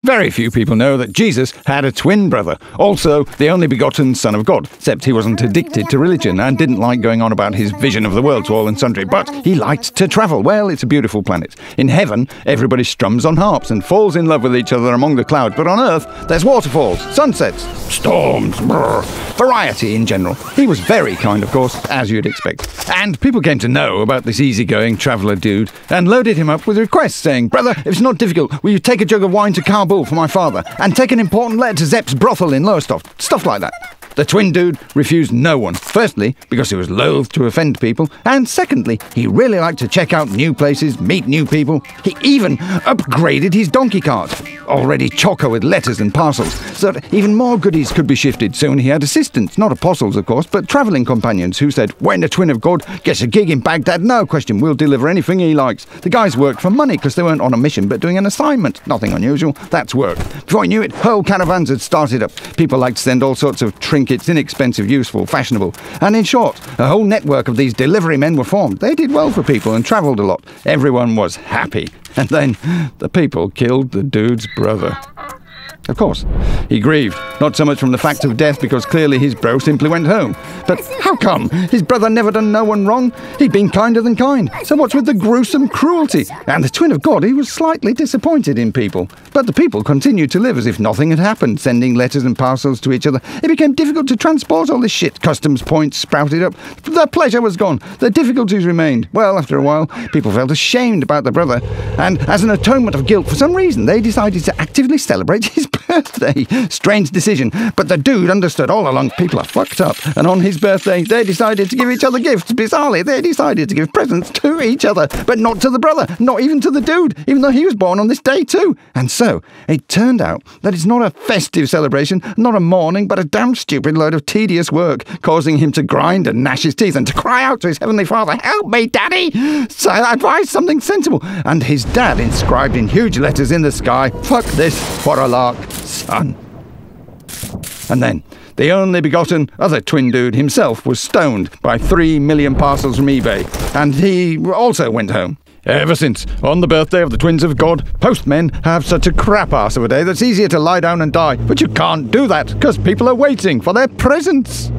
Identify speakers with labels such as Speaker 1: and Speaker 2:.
Speaker 1: Very few people know that Jesus had a twin brother, also the only begotten Son of God, except he wasn't addicted to religion and didn't like going on about his vision of the world to all and sundry, but he liked to travel. Well, it's a beautiful planet. In heaven, everybody strums on harps and falls in love with each other among the clouds, but on Earth, there's waterfalls, sunsets, storms, variety in general. He was very kind, of course, as you'd expect. And people came to know about this easygoing traveller dude and loaded him up with requests saying, "Brother, if it's not difficult, will you take a jug of wine to Kabul for my father and take an important letter to Zepp's brothel in Lowestoft?" Stuff like that. The twin dude refused no one. Firstly, because he was loath to offend people, and secondly, he really liked to check out new places, meet new people. He even upgraded his donkey cart, already chocker with letters and parcels, so that even more goodies could be shifted. Soon he had assistants, not apostles of course, but travelling companions who said, when the twin of God gets a gig in Baghdad, no question, we'll deliver anything he likes. The guys worked for money because they weren't on a mission but doing an assignment. Nothing unusual, that's work. Before you knew it, whole caravans had started up. People liked to send all sorts of trinkets, inexpensive, useful, fashionable, and in short, a whole network of these delivery men were formed. They did well for people and travelled a lot. Everyone was happy. And then the people killed the dude's brother. Of course, he grieved, not so much from the fact of death, because clearly his bro simply went home. But how come? His brother never done no one wrong. He'd been kinder than kind. So what's with the gruesome cruelty? And the twin of God, he was slightly disappointed in people. But the people continued to live as if nothing had happened, sending letters and parcels to each other. It became difficult to transport all this shit. Customs points sprouted up. The pleasure was gone. The difficulties remained. Well, after a while, people felt ashamed about the brother. And as an atonement of guilt, for some reason, they decided to actively celebrate his birthday. Strange decision, but the dude understood all along people are fucked up, and on his birthday they decided to give each other gifts. Bizarrely, they decided to give presents to each other, but not to the brother, not even to the dude, even though he was born on this day too. And so it turned out that it's not a festive celebration, not a mourning, but a damn stupid load of tedious work, causing him to grind and gnash his teeth and to cry out to his heavenly father, "Help me, Daddy! So advise something sensible." And his dad inscribed in huge letters in the sky, "Fuck this for a lark, son." And then, the only begotten other twin dude himself was stoned by 3 million parcels from eBay, and he also went home. Ever since, on the birthday of the twins of God, postmen have such a crap ass of a day that's easier to lie down and die, but you can't do that, because people are waiting for their presents.